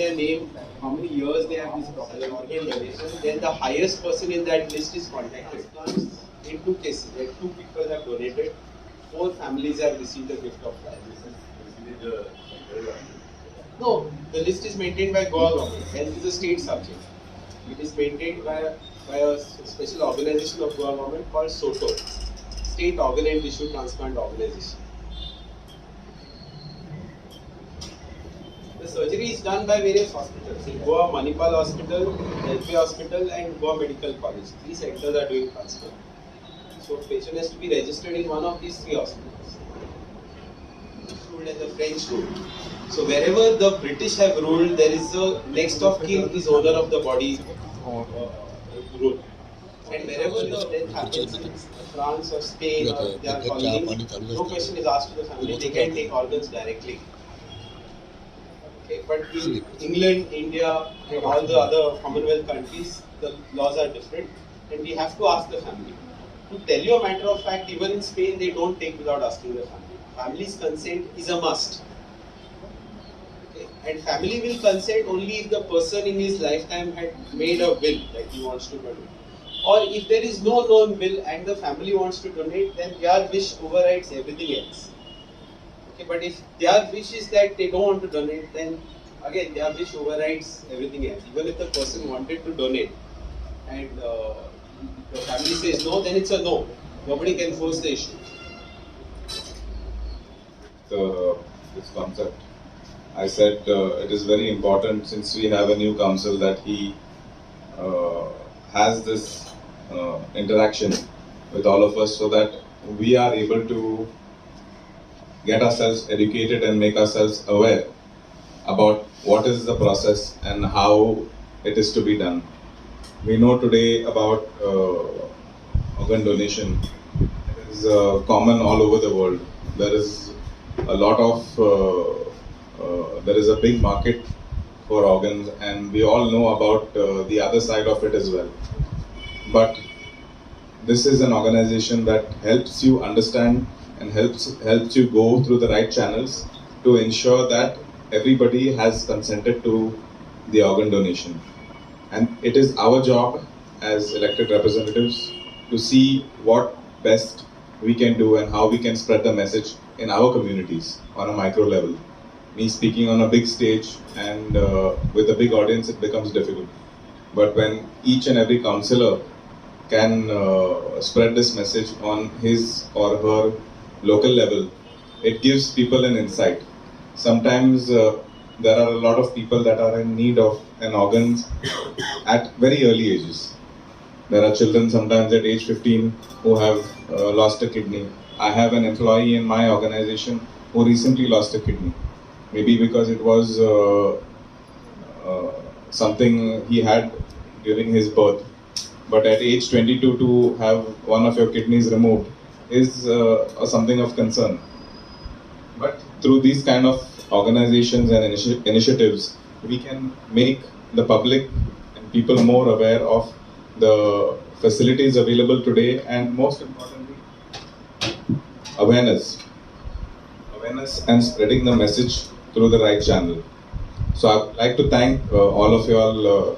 their name, how many years they have this organ donation, then the highest person in that list is contacted. In 2 cases, like 2 people have donated, 4 families have received a gift of life. No, the list is maintained by Goa government. Health is a state subject. It is maintained by a special organization of Goa government called SOTO, State Organ and Tissue Transplant Organization. The surgery is done by various hospitals. In Goa, Manipal Hospital, LP Hospital, and Goa Medical College. 3 centers are doing transplant. So, patient has to be registered in one of these 3 hospitals. Ruled as a French rule. So wherever the British have ruled, there is a next of kin is owner of the body rule. And wherever the death happens in France or Spain or their colonies, no question is asked to the family. They can take organs directly. Okay, but in England, India, and all the other Commonwealth countries, the laws are different, and we have to ask the family. To tell you a matter of fact, even in Spain, they don't take without asking the family. Family's consent is a must. And family will consent only if the person in his lifetime had made a will that he wants to donate. Or if there is no known will and the family wants to donate, then their wish overrides everything else. Okay, but if their wish is that they don't want to donate, then again their wish overrides everything else. Even if the person wanted to donate and the family says no, then it's a no. Nobody can force the issue. This concept. I said it is very important, since we have a new council, that he has this interaction with all of us, so that we are able to get ourselves educated and make ourselves aware about what is the process and how it is to be done. We know today about organ donation. It is common all over the world. There is a lot of there is a big market for organs, and we all know about the other side of it as well. But this is an organization that helps you understand and helps you go through the right channels to ensure that everybody has consented to the organ donation. And it is our job as elected representatives to see what best we can do and how we can spread the message in our communities on a micro level. Me speaking on a big stage and with a big audience, it becomes difficult. But when each and every councillor can spread this message on his or her local level, it gives people an insight. Sometimes there are a lot of people that are in need of an organ at very early ages. There are children sometimes at age 15 who have lost a kidney. I have an employee in my organization who recently lost a kidney. Maybe because it was something he had during his birth. But at age 22 to have one of your kidneys removed is something of concern. But through these kind of organizations and initiatives, we can make the public and people more aware of the facilities available today, and most importantly, awareness and spreading the message through the right channel. So I would like to thank all of you all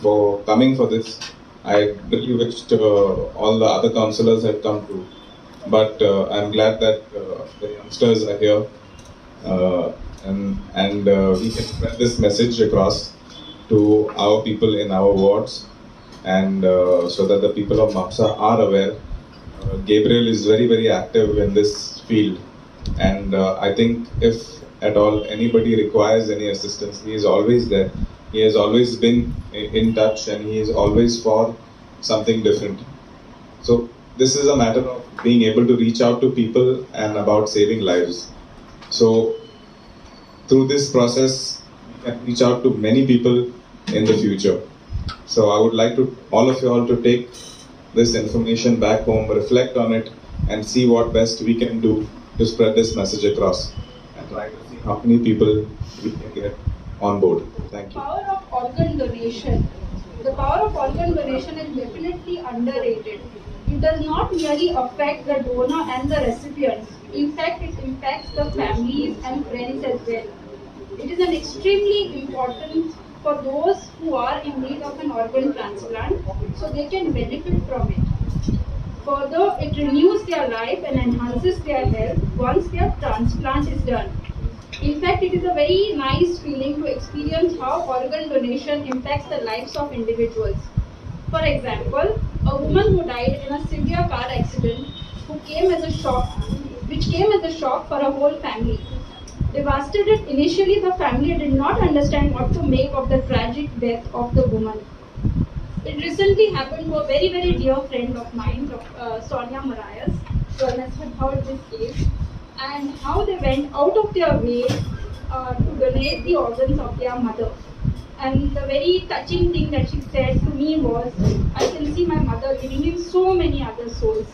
for coming for this. I really wished all the other councillors had come too, but I'm glad that the youngsters are here, and we can spread this message across to our people in our wards, and so that the people of Mapusa are aware. Gabriel is very, very active in this field, and I think if at all anybody requires any assistance, he is always there. He has always been in touch, and he is always for something different. So this is a matter of being able to reach out to people and about saving lives. So through this process, we can reach out to many people in the future. So I would like to all of you all to take this information back home, reflect on it, and see what best we can do to spread this message across, and try to see how many people we can get on board. Thank you. Power of organ donation. The power of organ donation is definitely underrated. It does not merely affect the donor and the recipients. In fact, it impacts the families and friends as well. It is an extremely important for those who are in need of an organ transplant, so they can benefit from it. Further, it renews their life and enhances their health once their transplant is done. In fact, it is a very nice feeling to experience how organ donation impacts the lives of individuals. For example, a woman who died in a severe car accident which came as a shock for a whole family. Devastated initially, the family did not understand what to make of the tragic death of the woman. It recently happened to a very, very dear friend of mine, Sonia Marias. You must have heard this case, and how they went out of their way to donate the organs of their mother. And the very touching thing that she said to me was, I can see my mother living in so many other souls.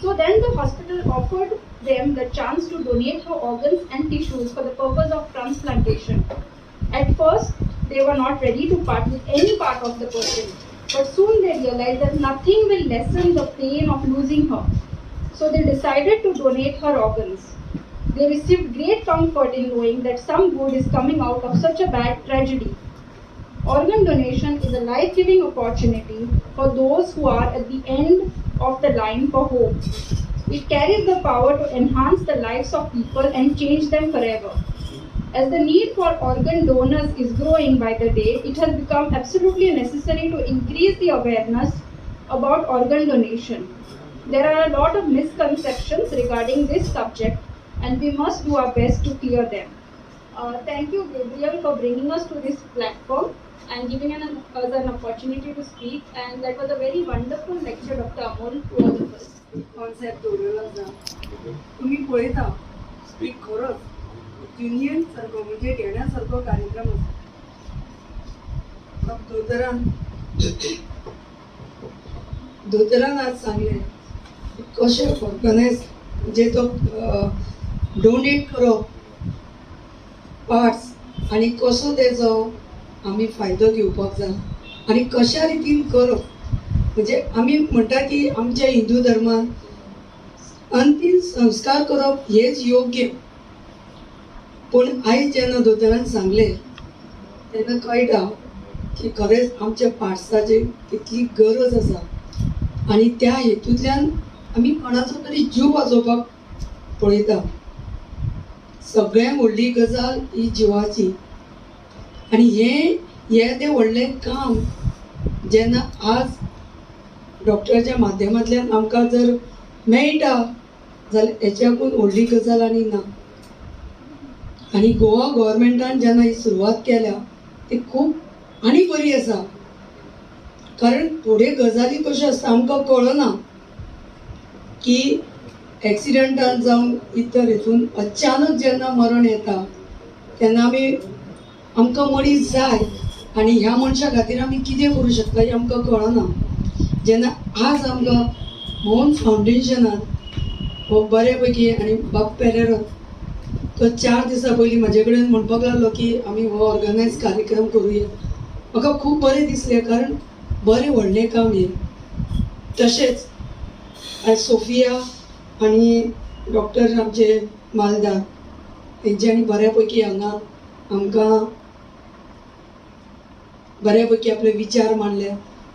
So then the hospital offered them the chance to donate her organs and tissues for the purpose of transplantation. At first, they were not ready to part with any part of the person, but soon they realized that nothing will lessen the pain of losing her. So they decided to donate her organs. They received great comfort in knowing that some good is coming out of such a bad tragedy. Organ donation is a life-giving opportunity for those who are at the end of the line for hope. It carries the power to enhance the lives of people and change them forever. As the need for organ donors is growing by the day, it has become absolutely necessary to increase the awareness about organ donation. There are a lot of misconceptions regarding this subject, and we must do our best to clear them. Thank you, Gabriel, for bringing us to this platform and giving us an opportunity to speak. And that was a very wonderful lecture, Dr. Amol, to all of us. Concept दवरलेलो आसा तुम्ही पळयता की खरोच union सारको म्हणजे घेण्या सारको कार्यक्रम आसा दोतोरान आज सांगले कशें ऑर्गनायज म्हणजे तो डोनेट करप पार्ट्स आनी कसो तेजो आमी फायदो घेवपाक जाय आनी कशा रितीन करप. म्हणजे आमी म्हणटा की आमच्या हिंदू धर्मान अंतिम संस्कार करप हेच योग्य, पूण आयज जेन्ना दोतोरान सांगले तेन्ना कळटा की खरेंच आमच्या पार्ट्साची कितली गरज आसा आनी त्या हेतूंतल्यान आमी कोणाचो तरी जीव वाचोवपाक पळयता. सगळ्यांत व्हडली गजाल ही जिवाची आनी हे तें व्हडलें काम जेन्ना आज डॉक्टराच्या माध्यमांतल्यान आमकां जर मेळटा जाल्यार हेच्याकून व्हडली गजाल आनी ना. आनी गोवा गव्हर्मेंटान जेन्ना ही सुरवात केल्या ती खूब आनी बरी आसा, कारण थोड्यो गजाली कश्यो आसता आमकां कळना की एक्सिडेंटान जावन इतर हेतून अचानक जेन्ना मरण येता तेन्ना आमकां मनीस जाय आनी ह्या मनशा खातीर आमी कितें करूं शकता हें आमकां कळना. जेन्ना आज आमकां मोहन फावंडेशनान हो बरे पैकी आनी बाब पेरेरो तो 4 दिसां पयलीं म्हाजे कडेन म्हणपाक लागलो की आमी हो ऑर्गनायज कार्यक्रम करुया. म्हाका खूब बरें दिसलें, कारण बरें व्हडलें काम हें. तशेंच आज सोफिया आनी डॉक्टर आमचे मालदार तेंच्यांनी बऱ्या पैकी हांगा आमकां बऱ्या पैकी आपले विचार मांडले.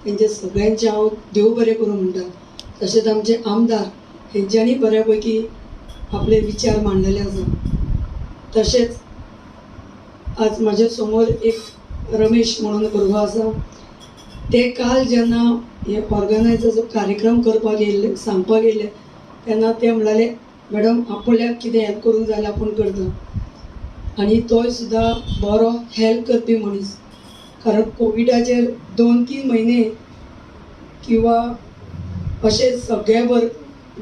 तेंचे सगळ्यांचे हांव देव बरें करूं म्हणटा. तशेंच आमचे आमदार हेंच्यांनी बऱ्या पैकी आपले विचार मांडलेले आसा. तशेंच आज म्हाजे समोर एक रमेश म्हणून भुरगो आसा. ते काल जेन्ना हे ऑर्गनायजाचो कार्यक्रम करपाक येयल्ले सांगपाक येयले तेन्ना ते म्हणलेले मॅडम आपल्याक कितें हेल्प करूंक जाय जाल्यार आपूण करता. आनी तोय सुद्दां बरो हेल्प करपी मनीस, कारण कोविडाचेर 2-3 म्हयने किंवा अशें सगळेभर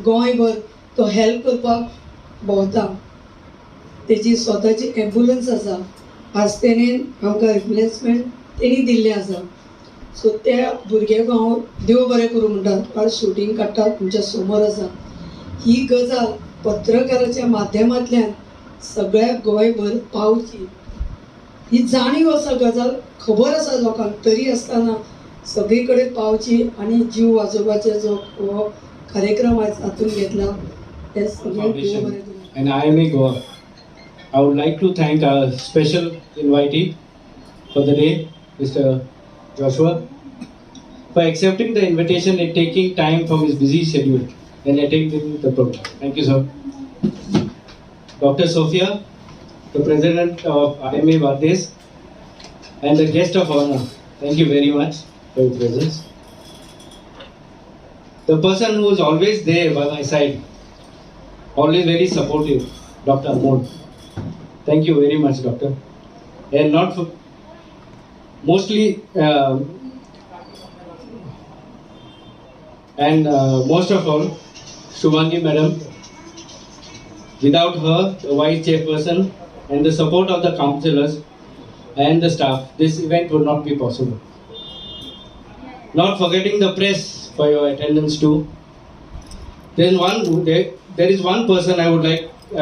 गोंयभर तो हेल्प करपाक भोंवता. तेजी स्वताची एम्बुलन्स आसा. आज तेणेन आमकां रिप्लेसमेंट तेणी दिल्लें आसा. सो त्या भुरग्याक हांव देव बरें करूं म्हणटा. आज शूटिंग काडटा तुमच्या समोर आसा. ही गजाल पत्रकाराच्या माध्यमांतल्यान सगळ्या गोंयभर पावची, ही जाणीव आसा, गजाल खबर आसा लोकांक, तरी आसतना सगळी कडेन पावची आनी जीव वाचोवपाचो जो हो कार्यक्रम आज हातून घेतला ते सगळे देव बरें करूं. And IMA Goa I would like to thank our special invitee for the day, Mr. Joshua, for accepting the invitation and taking time from his busy schedule and attending the program. Thank you, sir. Dr. Sophia, the President of IMA Vades, and the guest of honor, thank you very much for your presence. The person who is always there by my side, always very supportive, Dr. Amol. Thank you very much, Doctor. And not for, mostly, most of all, Shubhangi Madam. Without her, the Vice Chairperson, and the support of the councillors and the staff, this event would not be possible. Not forgetting the press for your attendance too. There is one person I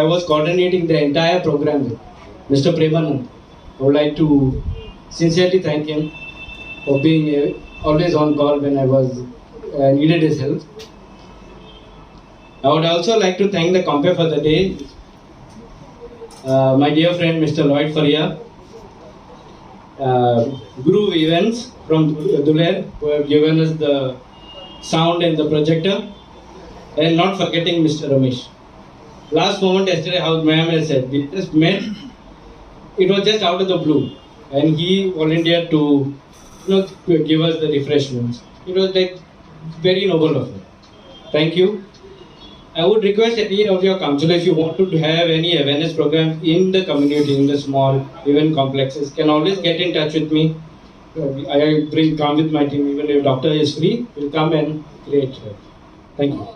was coordinating the entire program with, Mr. Premanand. I would like to sincerely thank him for being always on call when I was needed his help. I would also like to thank the compere for the day, my dear friend Mr. Lloyd Faria, Guru Events from Dhuler, who have given us the sound and the projector, and not forgetting Mr. Ramesh. Last moment yesterday, how ma'am has said, we just met, it was just out of the blue, and he volunteered to, to give us the refreshments. It was like very noble of him. Thank you. I would request any of your council, if you want to have any awareness program in the community, in the small event complexes, can always get in touch with me. I come with my team, even if doctor is free, we'll come and create. Thank you.